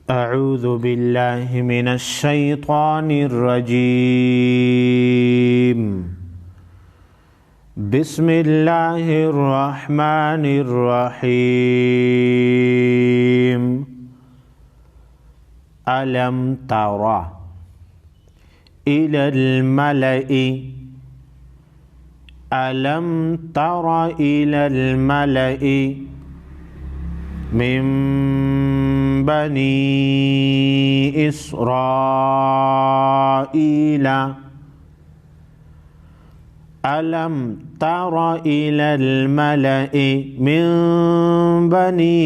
अऊज़ु बिल्लाहि मिनश शैतानिर रजीम। बिस्मिल्लाहिर रहमानिर रहीम। अलम तरा इलल मलई, अलम तरा इलल मलई मिन बनी इस्राईला, अलम तरा इलल मलई मिन बनी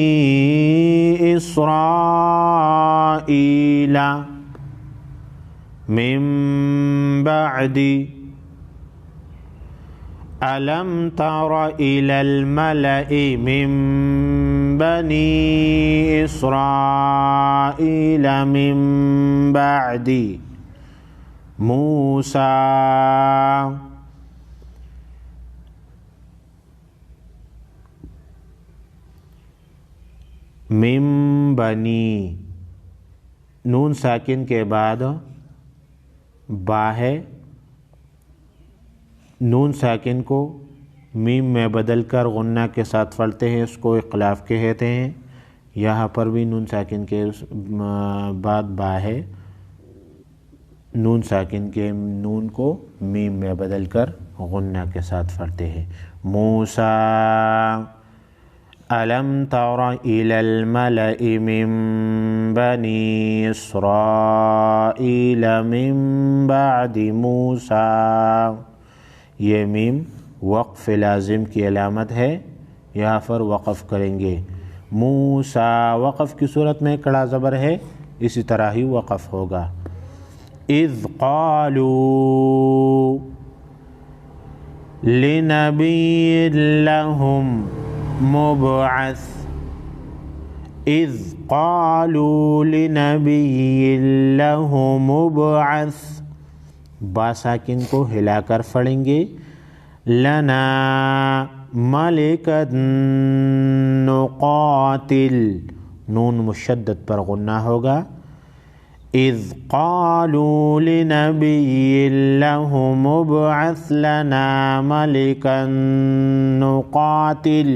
इस्राईला मिन बअदी, अलम तरा इलल मलई मिन बनी इस्राईला मिन बअदी मूसा। मिन बनी, नून साकिन के बाद बा है, नून साकिन को मीम में बदल कर गुन्ना के साथ पढ़ते हैं, इसको इख्लाफ कहते हैं। यहाँ पर भी नून साकिन के बाद बा है, नून साकिन के नून को मीम में बदल कर गुन्ना के साथ पढ़ते हैं। मूसा, अलम तरा इलल मलई मिन बनी इस्राईला मिन बअदी मूसा। ये मीम वक़्फ़ लाज़िम की अलामत है, यहाँ पर वक़फ़ करेंगे। मूसा वक़फ़ की सूरत में कड़ा ज़बर है, इसी तरह ही वक़फ़ होगा। इज़ क़ालू लिनबिय्यिन लहुम मुबअस, इज़ क़ालू लिनबिय्यिन लहुम मुबअस, बा साकिन को हिलाकर पढ़ेंगे। लना मलिकन नुक़ातिल, नून मुशद्दद पर गुन्ना होगा। इज़ क़ालू लिनबिय्यिन लहुम मुबअस लना मलिकन नुक़ातिल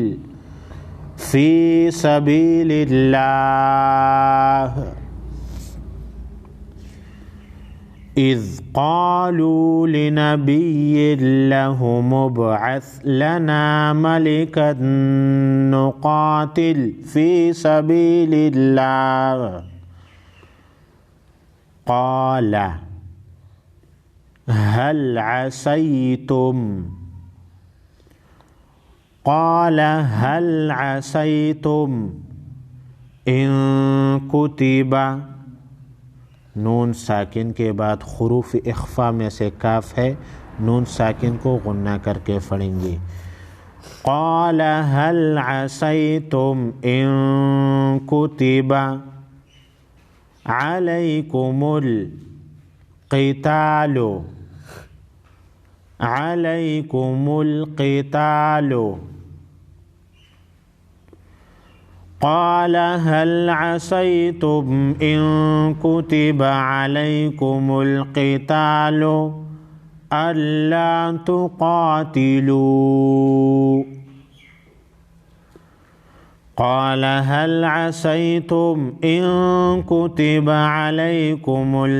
फ़ी सबीलिल्लाह। इज़ क़ालू लिनबिय्यिन लहुम मुबअस लना मलिकन नुक़ातिल फ़ी सबीलिल्लाह। क़ाला हल असैतुम, क़ाला हल असैतुम इन कुतिबा, नून साकिन के बाद हुरूफ इख्फा में से काफ है, नून साकिन को गुन्ना करके पढ़ेंगे। क़ाला हल असैतुम इन कुतिबा अलैकुमुल क़ितालु, अलैकुमुल क़ितालु। क़ाला हल असैतुम इन कुतिबा अलैकुमुल क़ितालु अल्ला तुक़ातिलू। क़ाला हल असैतुम इन कुतिबा अलैकुमुल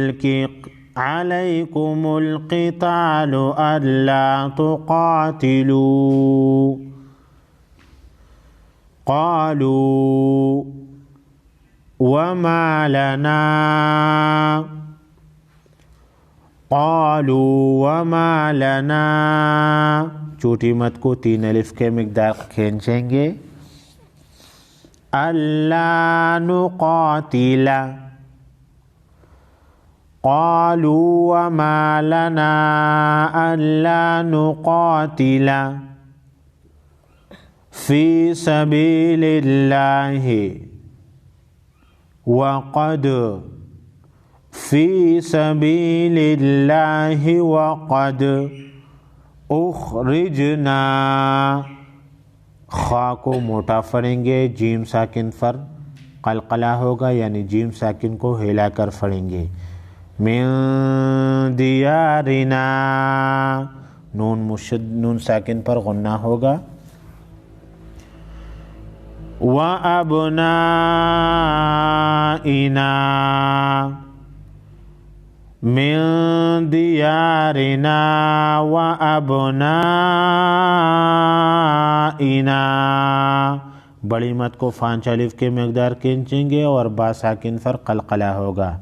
क़ितालु अल्ला तुक़ातिलू। क़ालू वमा लना, क़ालू वमा लना, चोटी मत को तीन अलिफ के मिक़दार खींचेंगे। अल्ला नुक़ातिला, क़ालू वमा लना अल्ला नुक़ातिला फ़ी सबीलिल्लाहि वक़द, फ़ी सबीलिल्लाहि वक़द उख़रिजना, खा को मोटा फरेंगे, जीम साकिन फर, कलकला होगा, यानी जीम साकिन को हिलाकर पढ़ेंगे। मिन दियारिना, नून साकिन पर गुन्ना होगा। व अबनाइना, मिन दियारिना व अबनाइना, बड़ी मत को फांच अलिफ के मकदार खींचेंगे और बा साकिन पर कलकला होगा।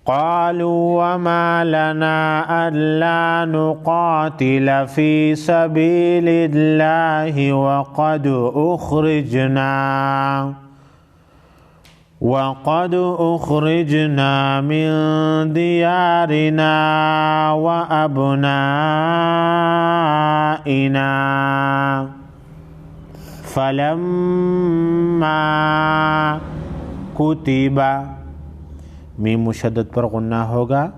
क़ालू वमा लना अल्ला नुक़ातिल फ़ी सबीलिल्लाहि वक़द उख़रिजना मिन दियारिना व अबनाइना फलम्मा कुतिबा, मीम मुशद्दद पर गुन्ना होगा।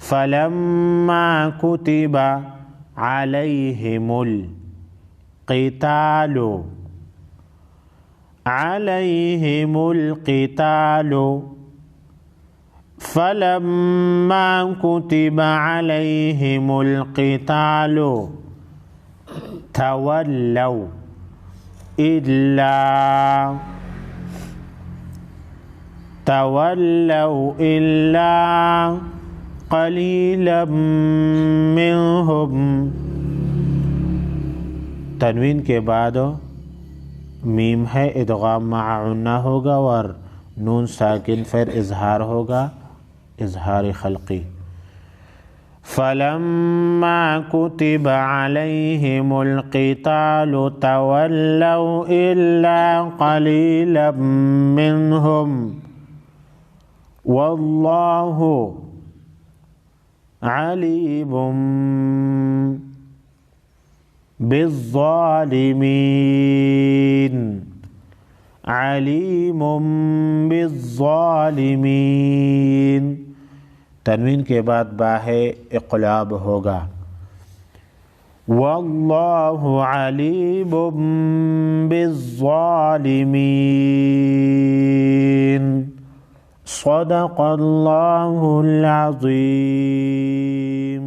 फलम्मा कुतिबा अलैहिमुल क़ितालु, फलम्मा कुतिबा अलैहिमुल क़ितालु तवल्लौ इल्ला क़लीलन मिनहुम, तनवीन के बाद मीम है, इदगाम मअ होगा और नून साकिन फिर इजहार होगा, इजहार खल्क़ी। फलम्मा कुतिबा अलैहिमुल क़ितालु तवल्लौ इल्ला क़लीलन मिनहुम वल्लाहु अलीमुम बिज़्ज़ालिमीन, अलीमुम बिज़्ज़ालिमीन, तनवीन के बाद बा है, इक़लाब होगा। वल्लाहु अलीमुम बिज़्ज़ालिमीन। सदक़ल्लाहुल अज़ीम।